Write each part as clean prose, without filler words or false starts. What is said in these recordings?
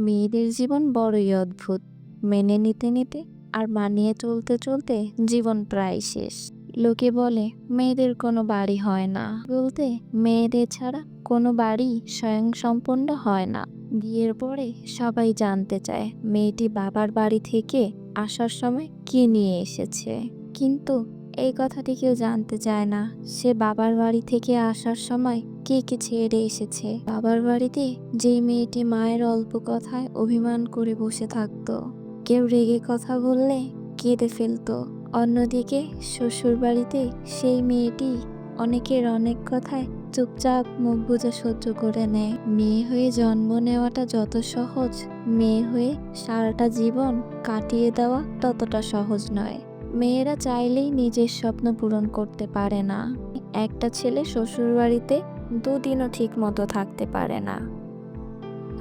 মেয়েদের জীবন বড়ই অদ্ভুত। মেনে নিতে নিতে আর মানিয়ে চলতে চলতে জীবন প্রায় শেষ। লোকে বলে মেয়েদের কোনো বাড়ি হয় না, বলতে মেয়েদের ছাড়া কোনো বাড়ি স্বয়ংসম্পূর্ণ হয় না। বিয়ের পরে সবাই জানতে চায় মেয়েটি বাবার বাড়ি থেকে আসার সময় কি নিয়ে এসেছে, কিন্তু এই কথাটি কেউ জানতে চায় না সে বাবার বাড়ি থেকে আসার সময় কে কে ছেড়ে এসেছে। বাবার বাড়িতে যেই মেয়েটি মায়ের অল্প কথায় অভিমান করে বসে থাকতো, কেউ রেগে কথা বললে কেঁদে ফেলতো। অন্যদিকে শ্বশুর বাড়িতে সেই মেয়েটি অনেকের অনেক কথায় চুপচাপ মুখ বুজে সহ্য করে নেয়। মেয়ে হয়ে জন্ম নেওয়াটা যত সহজ, মেয়ে হয়ে সারাটা জীবন কাটিয়ে দেওয়া ততটা সহজ নয়। মেয়েরা চাইলেই নিজের স্বপ্ন পূরণ করতে পারে না। একটা ছেলে শ্বশুর বাড়িতে দুদিনও ঠিক মতো থাকতে পারে না,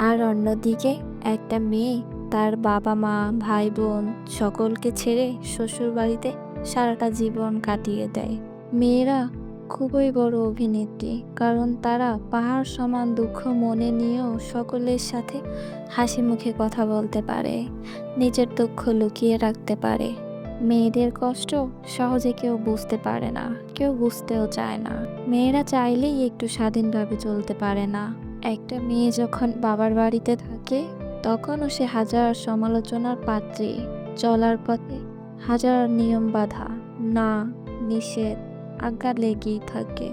আর অন্যদিকে একটা মেয়ে তার বাবা মা ভাই বোন সকলকে ছেড়ে শ্বশুর বাড়িতে সারাটা জীবন কাটিয়ে দেয়। মেয়েরা খুবই বড় অভিনেত্রী, কারণ তারা পাহাড় সমান দুঃখ মনে নিয়েও সকলের সাথে হাসি মুখে কথা বলতে পারে, নিজের দুঃখ লুকিয়ে রাখতে পারে। মেয়েদের কষ্ট সহজে কেউ বুঝতে পারে না, কেউ বুঝতেও চায় না। মেয়েরা চাইলেই একটু স্বাধীনভাবে চলতে পারে না। একটা মেয়ে যখন বাবার বাড়িতে থাকে তখনও সে হাজার সমালোচনার পাত্রী। চলার পথে হাজার নিয়ম বাধা, না নিষেধ, আজ্ঞা লেগেই থাকে।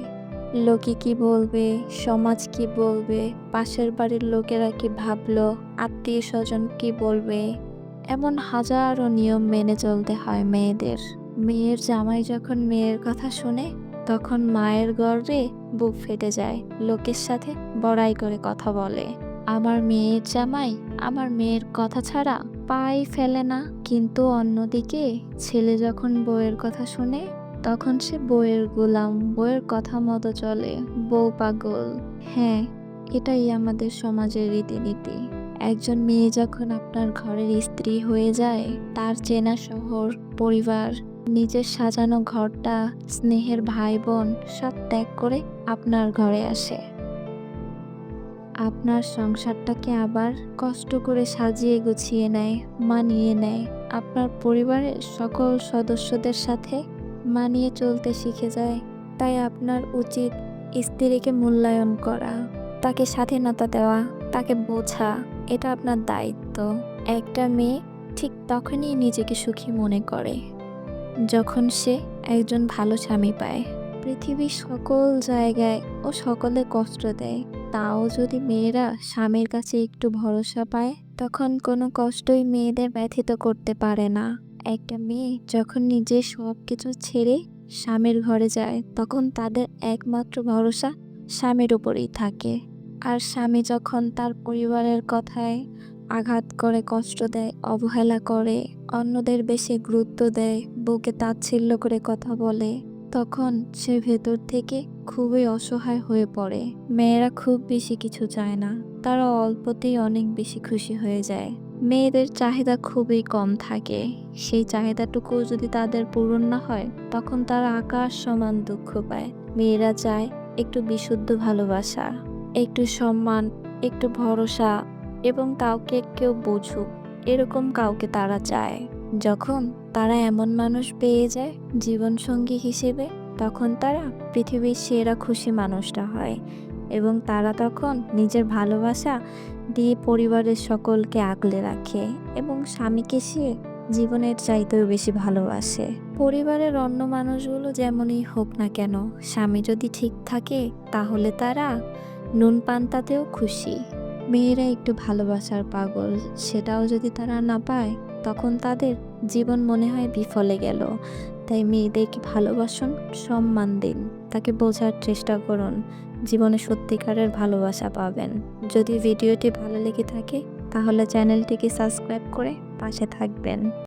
লোকে কি বলবে, সমাজ কি বলবে, পাশের বাড়ির লোকেরা কি ভাবলো, আত্মীয় স্বজন কি বলবে, এমন হাজারো নিয়ম মেনে চলতে হয় মেয়েদের। মেয়ের জামাই যখন মেয়ের কথা শুনে তখন মায়ের গর্বে বুক ফেটে যায়, লোকের সাথে বড়াই করে কথা বলে, আমার মেয়ের জামাই আমার মেয়ের কথা ছাড়া পাই ফেলে না। কিন্তু অন্যদিকে ছেলে যখন বউয়ের কথা শুনে তখন সে বউয়ের গোলাম, বউয়ের কথা মতো চলে, বউ পাগল। হ্যাঁ, এটাই আমাদের সমাজের রীতিনীতি। একজন মেয়ে যখন আপনার ঘরের স্ত্রী হয়ে যায়, তার চেনা শহর, পরিবার, নিজের সাজানো ঘরটা, স্নেহের ভাই বোন সব ত্যাগ করে আপনার ঘরে আসে। আপনার সংসারটাকে আবার কষ্ট করে সাজিয়ে গুছিয়ে নেয়, মানিয়ে নেয়। আপনার পরিবারের সকল সদস্যদের সাথে মানিয়ে চলতে শিখে যায়। তাই আপনার উচিত স্ত্রীকে মূল্যায়ন করা, তাকে স্বাধীনতা দেওয়া, তাকে বোঝা, এটা আপনার দায়িত্ব। একটা মেয়ে ঠিক তখনই নিজেকে সুখী মনে করে যখন সে একজন ভালো স্বামী পায়। পৃথিবীর সকল জায়গায় ও সকলে কষ্ট দেয়, তাও যদি মেয়েরা স্বামীর কাছে একটু ভরসা পায় তখন কোনো কষ্টই মেয়েদের ব্যথিত করতে পারে না। একটা মেয়ে যখন নিজের সব কিছু ছেড়ে স্বামীর ঘরে যায় তখন তাদের একমাত্র ভরসা স্বামীর উপরেই থাকে। আর স্বামী যখন তার পরিবারের কথায় আঘাত করে, কষ্ট দেয়, অবহেলা করে, অন্যদের বেশি গুরুত্ব দেয়, বউকে তাচ্ছিল্য করে কথা বলে, তখন সে ভেতর থেকে খুবই অসহায় হয়ে পড়ে। মেয়েরা খুব বেশি কিছু চায় না, তারা অল্পতেই অনেক বেশি খুশি হয়ে যায়। মেয়েদের চাহিদা খুবই কম থাকে, সেই চাহিদাটুকু যদি তাদের পূরণ না হয় তখন তারা আকাশ সমান দুঃখ পায়। মেয়েরা চায় একটু বিশুদ্ধ ভালোবাসা, একটু সম্মান, একটু ভরসা, এবং কাউকে কেউ বুঝুক, এরকম কাউকে তারা চায়। যখন তারা এমন মানুষ পেয়ে যায় জীবনসঙ্গী হিসেবে, তখন তারা পৃথিবীর সেরা খুশি মানুষটা হয়, এবং তারা তখন নিজের ভালোবাসা দিয়ে পরিবারের সকলকে আগলে রাখে, এবং স্বামীকে সে জীবনের চাইতেও বেশি ভালোবাসে। পরিবারের অন্য মানুষগুলো যেমনই হোক না কেন, স্বামী যদি ঠিক থাকে তাহলে তারা নুন পান্তাতেও খুশি। মেয়েরা একটু ভালোবাসার পাগল, সেটাও যদি তারা না পায় তখন তাদের জীবন মনে হয় বিফলে গেল। তাই মেয়েদেরকে ভালোবাসুন, সম্মান দিন, তাকে বোঝার চেষ্টা করুন, জীবনে সত্যিকারের ভালোবাসা পাবেন। যদি ভিডিওটি ভালো লেগে থাকে তাহলে চ্যানেলটিকে সাবস্ক্রাইব করে পাশে থাকবেন।